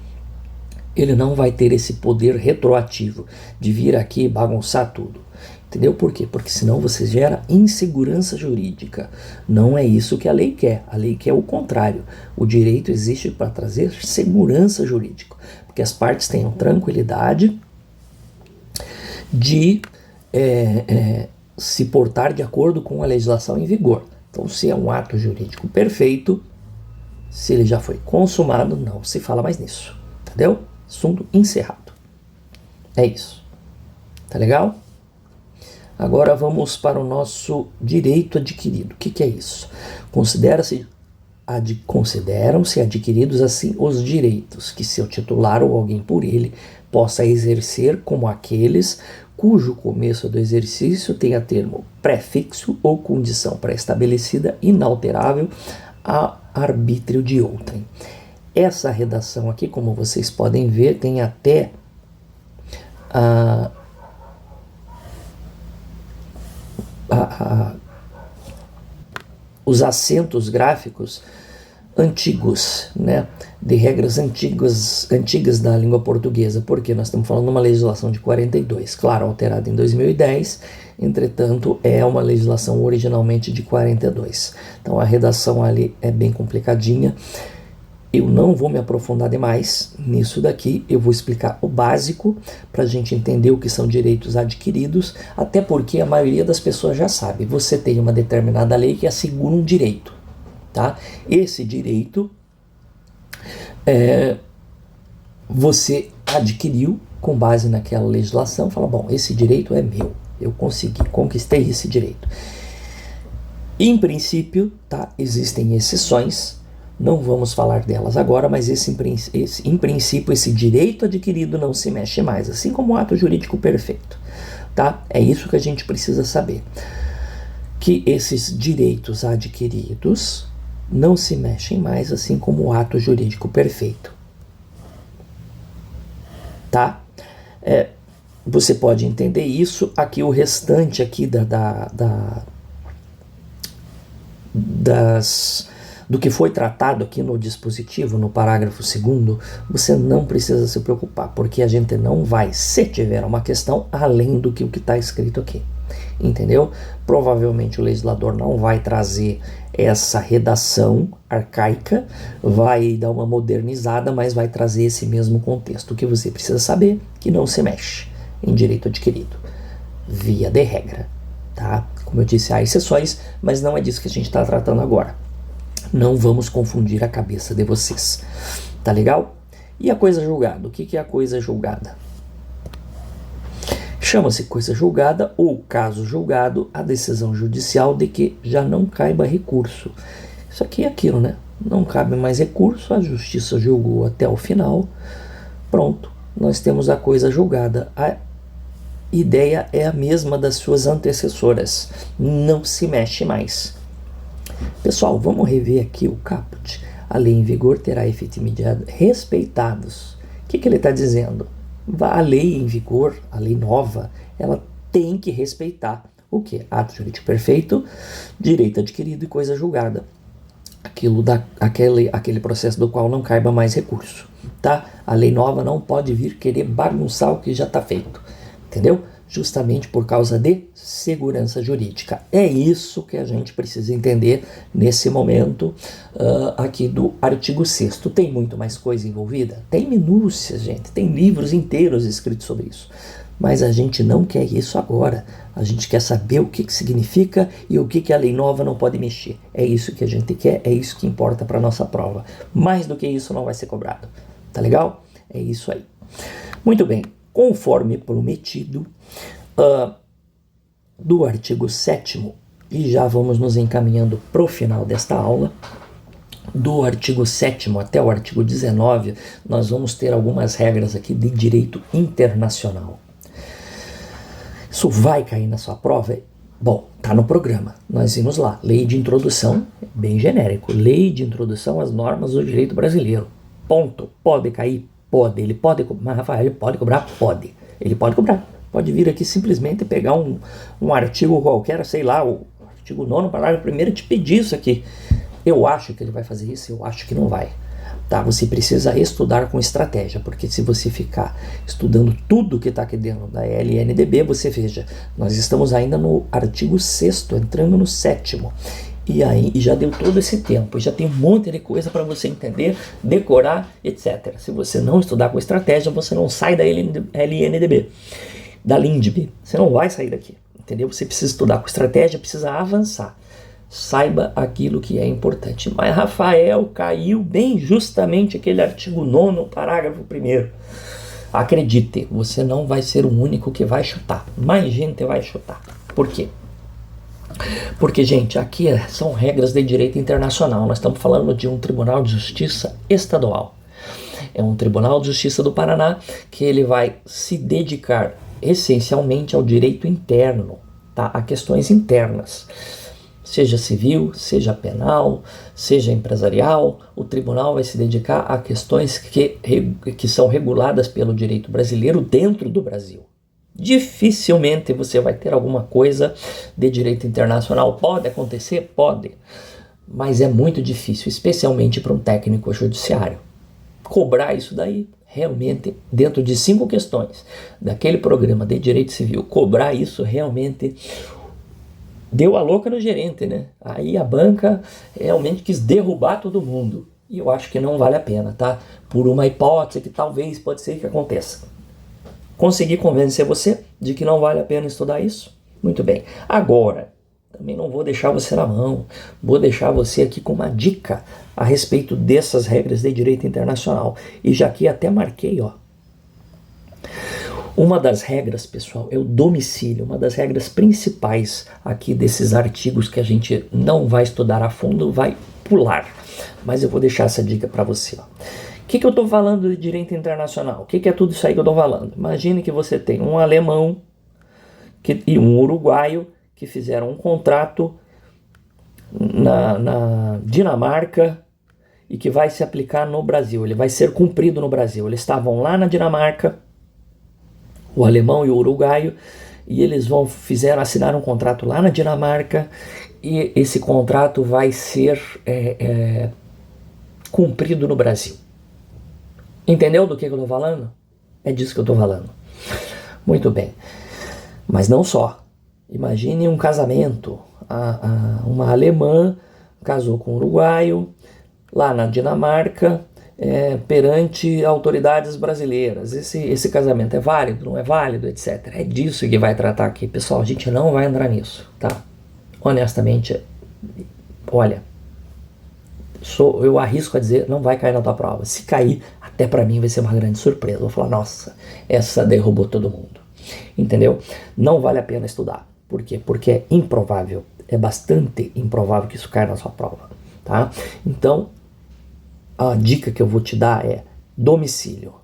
Ele não vai ter esse poder retroativo de vir aqui e bagunçar tudo. Entendeu? Por quê? Porque senão você gera insegurança jurídica. Não é isso que a lei quer. A lei quer o contrário. O direito existe para trazer segurança jurídica, porque as partes tenham tranquilidade de se portar de acordo com a legislação em vigor. Então, se é um ato jurídico perfeito, se ele já foi consumado, não se fala mais nisso. Entendeu? Assunto encerrado. É isso. Tá legal? Agora vamos para o nosso direito adquirido. O que é isso? Consideram-se adquiridos assim os direitos que seu titular ou alguém por ele possa exercer, como aqueles cujo começo do exercício tenha termo prefixo ou condição pré-estabelecida inalterável a arbítrio de outrem. Essa redação aqui, como vocês podem ver, tem até os acentos gráficos antigos, né, de regras antigas da língua portuguesa, porque nós estamos falando de uma legislação de 42, claro, alterada em 2010, entretanto é uma legislação originalmente de 42. Então a redação ali é bem complicadinha. Eu não vou me aprofundar demais nisso daqui, eu vou explicar o básico para a gente entender o que são direitos adquiridos, até porque a maioria das pessoas já sabe, você tem uma determinada lei que assegura um direito, tá? Esse direito você adquiriu com base naquela legislação, fala, bom, esse direito é meu, eu conquistei esse direito. Em princípio, tá, existem exceções, não vamos falar delas agora, mas em princípio esse direito adquirido não se mexe mais, assim como o ato jurídico perfeito, tá? É isso que a gente precisa saber. que esses direitos adquiridos não se mexem mais, assim como o ato jurídico perfeito. Tá? Você pode entender isso. Aqui o restante aqui do que foi tratado aqui no dispositivo, no parágrafo 2º, você não precisa se preocupar, porque a gente não vai, se tiver uma questão, além do que o que está escrito aqui. Entendeu? Provavelmente o legislador não vai trazer essa redação arcaica, vai dar uma modernizada, mas vai trazer esse mesmo contexto. O que você precisa saber, que não se mexe em direito adquirido, via de regra, tá? Como eu disse, há exceções, mas não é disso que a gente está tratando agora. Não vamos confundir a cabeça de vocês, tá legal? E a coisa julgada? O que é a coisa julgada? Chama-se coisa julgada ou caso julgado a decisão judicial de que já não caiba recurso. Isso aqui é aquilo, né? Não cabe mais recurso, a justiça julgou até o final, pronto, nós temos a coisa julgada. A ideia é a mesma das suas antecessoras, não se mexe mais. Pessoal, vamos rever aqui o caput. A lei em vigor terá efeito imediato respeitados. O que ele está dizendo? A lei em vigor, a lei nova, ela tem que respeitar o quê? Ato jurídico perfeito, direito adquirido e coisa julgada. Aquele processo do qual não caiba mais recurso, tá? A lei nova não pode vir querer bagunçar o que já está feito, entendeu? Justamente por causa de segurança jurídica. É isso que a gente precisa entender nesse momento aqui do artigo 6º. Tem muito mais coisa envolvida? Tem minúcias, gente. Tem livros inteiros escritos sobre isso. Mas a gente não quer isso agora. A gente quer saber o que significa e o que a lei nova não pode mexer. É isso que a gente quer, é isso que importa para a nossa prova. Mais do que isso não vai ser cobrado. Tá legal? É isso aí. Muito bem. Conforme prometido, do artigo 7º, e já vamos nos encaminhando para o final desta aula, do artigo 7º até o artigo 19, nós vamos ter algumas regras aqui de direito internacional. Isso vai cair na sua prova? Bom, tá no programa, nós vimos lá, lei de introdução, bem genérico, lei de introdução às normas do direito brasileiro, ponto. Pode cair? Pode. Ele pode cobrar? Mas Rafael, ele pode cobrar? Pode. Ele pode cobrar. Pode vir aqui simplesmente pegar um artigo qualquer, sei lá, o artigo 9º, parágrafo 1º, te pedir isso aqui. Eu acho que ele vai fazer isso, eu acho que não vai. Tá? Você precisa estudar com estratégia, porque se você ficar estudando tudo que está aqui dentro da LNDB, você veja, nós estamos ainda no artigo 6º, entrando no 7º. E aí já deu todo esse tempo, já tem um monte de coisa para você entender, decorar, etc. Se você não estudar com estratégia, você não sai da LNDB, da LINDB. Você não vai sair daqui, entendeu? Você precisa estudar com estratégia, precisa avançar. Saiba aquilo que é importante. Mas Rafael, caiu bem justamente aquele artigo 9º, parágrafo 1º. Acredite, você não vai ser o único que vai chutar. Mais gente vai chutar. Por quê? Porque, gente, aqui são regras de direito internacional. Nós estamos falando de um Tribunal de Justiça estadual. É um Tribunal de Justiça do Paraná que ele vai se dedicar essencialmente ao direito interno, tá? A questões internas. Seja civil, seja penal, seja empresarial, o tribunal vai se dedicar a questões que são reguladas pelo direito brasileiro dentro do Brasil. Dificilmente você vai ter alguma coisa de direito internacional. Pode acontecer? Pode. Mas é muito difícil, especialmente para um técnico judiciário. Cobrar isso daí, realmente, dentro de 5 questões daquele programa de direito civil, cobrar isso realmente deu a louca no gerente, né? Aí a banca realmente quis derrubar todo mundo. E eu acho que não vale a pena, tá? Por uma hipótese que talvez pode ser que aconteça. Consegui convencer você de que não vale a pena estudar isso? Muito bem. Agora, também não vou deixar você na mão. Vou deixar você aqui com uma dica a respeito dessas regras de direito internacional. E já aqui até marquei, ó. Uma das regras, pessoal, é o domicílio. Uma das regras principais aqui desses artigos que a gente não vai estudar a fundo, vai pular. Mas eu vou deixar essa dica para você, ó. O que eu estou falando de direito internacional? O que é tudo isso aí que eu estou falando? Imagine que você tem um alemão e um uruguaio que fizeram um contrato na Dinamarca e que vai se aplicar no Brasil. Ele vai ser cumprido no Brasil. Eles estavam lá na Dinamarca, o alemão e o uruguaio, e eles assinaram um contrato lá na Dinamarca, e esse contrato vai ser cumprido no Brasil. Entendeu do que eu estou falando? É disso que eu estou falando. Muito bem. Mas não só. Imagine um casamento. Uma alemã casou com um uruguaio lá na Dinamarca, perante autoridades brasileiras. Esse casamento é válido, não é válido, etc. É disso que vai tratar aqui, pessoal. A gente não vai entrar nisso, tá? Honestamente, olha, eu arrisco a dizer, não vai cair na tua prova. Se cair, até pra mim vai ser uma grande surpresa. Vou falar, nossa, essa derrubou todo mundo. Entendeu? Não vale a pena estudar. Por quê? Porque é improvável. É bastante improvável que isso caia na sua prova, tá? Então, a dica que eu vou te dar é domicílio.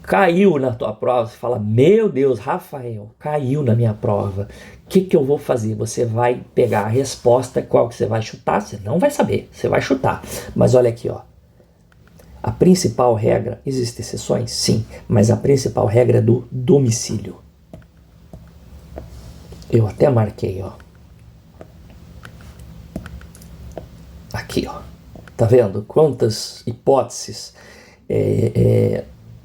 Caiu na tua prova, você fala, meu Deus, Rafael, caiu na minha prova. O que eu vou fazer? Você vai pegar a resposta, qual que você vai chutar? Você não vai saber, você vai chutar. Mas olha aqui, ó. A principal regra, existem exceções? Sim, mas a principal regra é do domicílio. Eu até marquei, ó. Aqui, ó. Tá vendo? Quantas hipóteses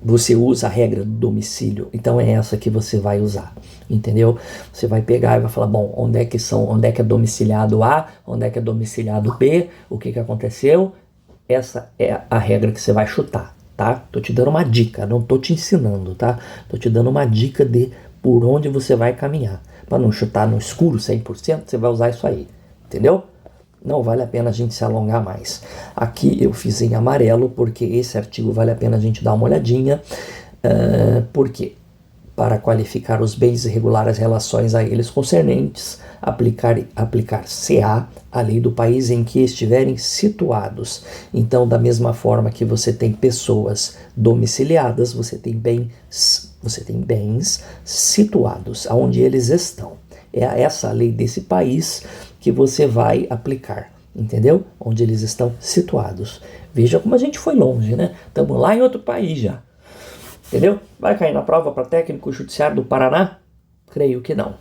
você usa a regra do domicílio. Então é essa que você vai usar. Entendeu? Você vai pegar e vai falar, bom, onde é que é domiciliado A, onde é que é domiciliado B, o que aconteceu? Essa é a regra que você vai chutar, tá? Tô te dando uma dica, não tô te ensinando, tá? Tô te dando uma dica de por onde você vai caminhar. Para não chutar no escuro 100%, você vai usar isso aí, entendeu? Não vale a pena a gente se alongar mais. Aqui eu fiz em amarelo porque esse artigo vale a pena a gente dar uma olhadinha. Por quê? Para qualificar os bens e regular as relações a eles concernentes, aplicar CA, a lei do país em que estiverem situados. Então, da mesma forma que você tem pessoas domiciliadas, você tem bens situados, aonde eles estão. É essa a lei desse país que você vai aplicar, entendeu? Onde eles estão situados. Veja como a gente foi longe, né? Estamos lá em outro país já. Entendeu? Vai cair na prova para técnico judiciário do Paraná? Creio que não.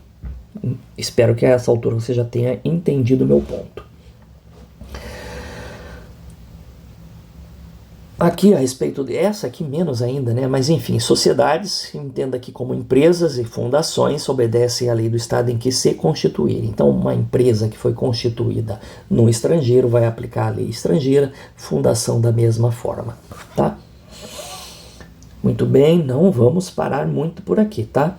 Espero que a essa altura você já tenha entendido o meu ponto. Aqui a respeito dessa, aqui menos ainda, né? Mas enfim, sociedades, entenda aqui como empresas e fundações, obedecem à lei do Estado em que se constituírem. Então, uma empresa que foi constituída no estrangeiro vai aplicar a lei estrangeira, fundação da mesma forma, tá? Muito bem, não vamos parar muito por aqui, tá?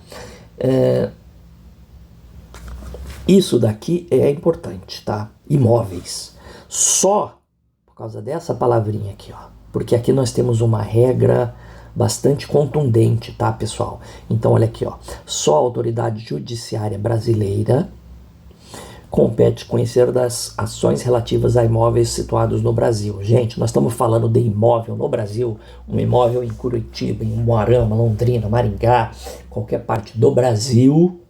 Isso daqui é importante, tá? Imóveis. Só por causa dessa palavrinha aqui, ó. Porque aqui nós temos uma regra bastante contundente, tá, pessoal? Então, olha aqui, ó. Só a autoridade judiciária brasileira compete conhecer das ações relativas a imóveis situados no Brasil. Gente, nós estamos falando de imóvel no Brasil, um imóvel em Curitiba, em Umuarama, Londrina, Maringá, qualquer parte do Brasil,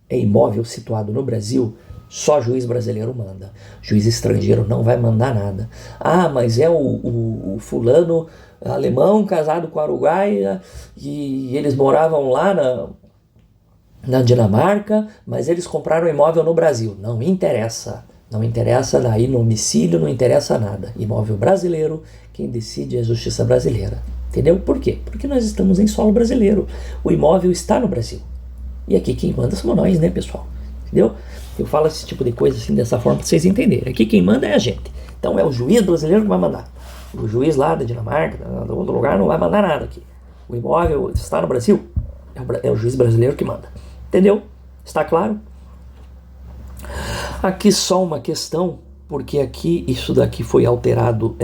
é imóvel situado no Brasil, só juiz brasileiro manda. Juiz estrangeiro não vai mandar nada. Ah, mas é o fulano alemão casado com a uruguaia e eles moravam lá na Dinamarca, mas eles compraram imóvel no Brasil. Não interessa. Não interessa daí no domicílio, não interessa nada. Imóvel brasileiro, quem decide é a justiça brasileira. Entendeu? Por quê? Porque nós estamos em solo brasileiro. O imóvel está no Brasil. E aqui quem manda somos nós, né, pessoal? Entendeu? Eu falo esse tipo de coisa assim, dessa forma, para vocês entenderem. Aqui quem manda é a gente. Então é o juiz brasileiro que vai mandar. O juiz lá da Dinamarca, de outro lugar, não vai mandar nada aqui. O imóvel está no Brasil, é o juiz brasileiro que manda. Entendeu? Está claro? Aqui só uma questão, porque aqui isso daqui foi alterado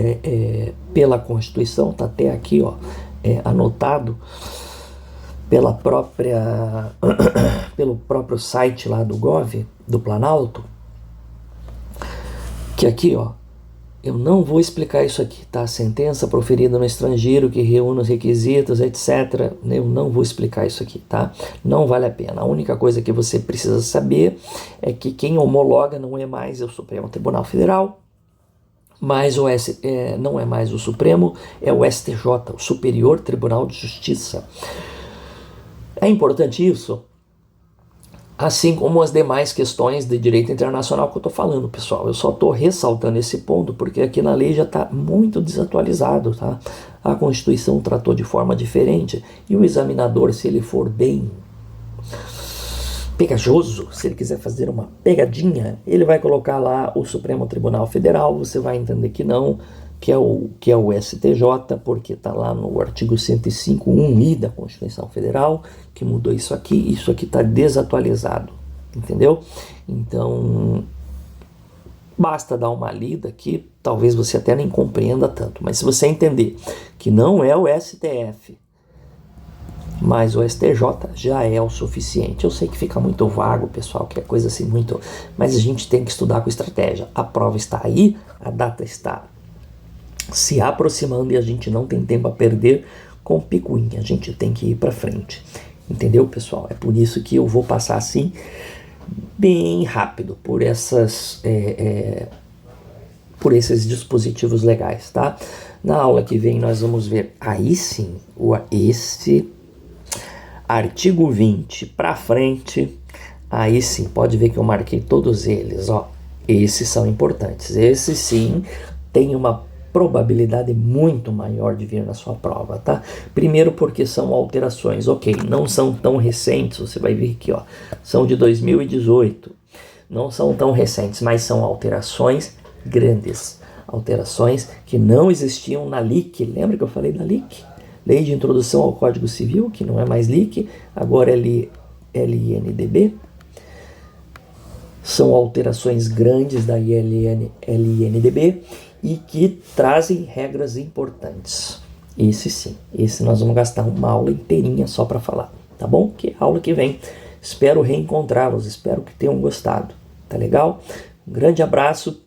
pela Constituição, está até aqui, ó, anotado pelo próprio site lá do Gov, do Planalto, que aqui, ó, eu não vou explicar isso aqui, tá? Sentença proferida no estrangeiro que reúne os requisitos, etc. Eu não vou explicar isso aqui, tá? Não vale a pena. A única coisa que você precisa saber é que quem homologa não é mais o Supremo Tribunal Federal, mas não é mais o Supremo, é o STJ, o Superior Tribunal de Justiça. É importante isso? Assim como as demais questões de direito internacional que eu estou falando, pessoal. Eu só estou ressaltando esse ponto porque aqui na lei já está muito desatualizado, tá? A Constituição tratou de forma diferente e o examinador, se ele for bem pegajoso, se ele quiser fazer uma pegadinha, ele vai colocar lá o Supremo Tribunal Federal, você vai entender que não, que é o STJ, porque está lá no artigo 105.1i da Constituição Federal, que mudou isso aqui está desatualizado, entendeu? Então, basta dar uma lida aqui, talvez você até nem compreenda tanto, mas se você entender que não é o STF, mas o STJ já é o suficiente. Eu sei que fica muito vago, pessoal, que é coisa assim muito... Mas a gente tem que estudar com estratégia. A prova está aí, a data está se aproximando e a gente não tem tempo a perder com picuinha. A gente tem que ir para frente. Entendeu, pessoal? É por isso que eu vou passar assim, bem rápido, por por esses dispositivos legais, tá? Na aula que vem nós vamos ver, aí sim, esse artigo 20 para frente, aí sim, pode ver que eu marquei todos eles, ó. Esses são importantes, esses sim tem uma probabilidade muito maior de vir na sua prova, tá? Primeiro porque são alterações, ok, não são tão recentes, você vai ver aqui, ó, são de 2018, não são tão recentes, mas são alterações grandes, alterações que não existiam na LIC, lembra que eu falei da LIC? Lei de Introdução ao Código Civil, que não é mais LIC, agora é LNDB. São alterações grandes da LNDB e que trazem regras importantes. Esse sim, esse nós vamos gastar uma aula inteirinha só para falar, tá bom? Que aula que vem. Espero reencontrá-los, espero que tenham gostado, tá legal? Um grande abraço,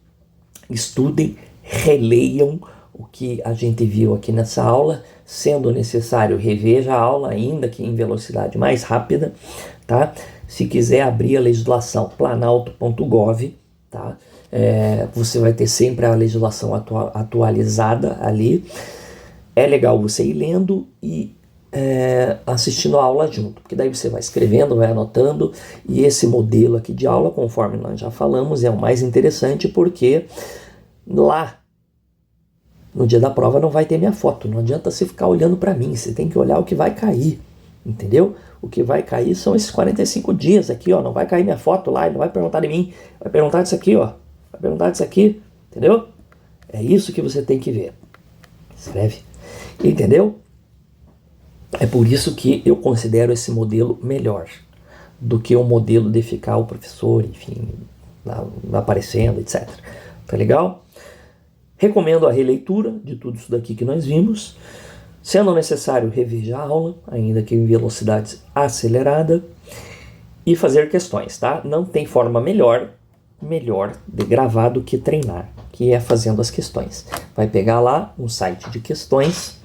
estudem, releiam o que a gente viu aqui nessa aula, sendo necessário reveja a aula, ainda que em velocidade mais rápida, tá? Se quiser abrir a legislação planalto.gov, tá? Você vai ter sempre a legislação atualizada ali. É legal você ir lendo e assistindo a aula junto, porque daí você vai escrevendo, vai anotando, e esse modelo aqui de aula, conforme nós já falamos, é o mais interessante porque lá no dia da prova não vai ter minha foto, não adianta você ficar olhando para mim, você tem que olhar o que vai cair, entendeu? O que vai cair são esses 45 dias aqui, ó, não vai cair minha foto lá, ele não vai perguntar de mim, vai perguntar disso aqui, ó, vai perguntar disso aqui, entendeu? É isso que você tem que ver. Escreve, entendeu? É por isso que eu considero esse modelo melhor do que o modelo de ficar o professor, enfim, lá aparecendo, etc. Tá legal? Recomendo a releitura de tudo isso daqui que nós vimos. Sendo necessário, reveja a aula, ainda que em velocidade acelerada, e fazer questões, tá? Não tem forma melhor de gravar do que treinar, que é fazendo as questões. Vai pegar lá um site de questões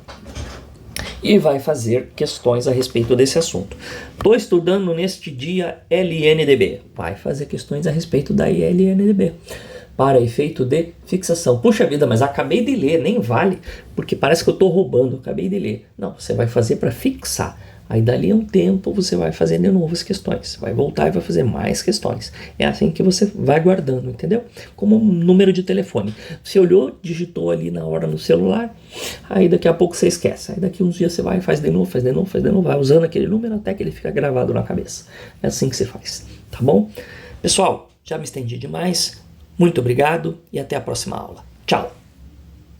e vai fazer questões a respeito desse assunto. Estou estudando neste dia LNDB. Vai fazer questões a respeito da LNDB. Para efeito de fixação. Puxa vida, mas acabei de ler, nem vale, porque parece que eu estou roubando, acabei de ler. Não, você vai fazer para fixar. Aí dali a um tempo você vai fazer de novo as questões. Vai voltar e vai fazer mais questões. É assim que você vai guardando, entendeu? Como um número de telefone. Você olhou, digitou ali na hora no celular, aí daqui a pouco você esquece. Aí daqui uns dias você vai e faz de novo, vai usando aquele número até que ele fica gravado na cabeça. É assim que você faz, tá bom? Pessoal, já me estendi demais. Muito obrigado e até a próxima aula.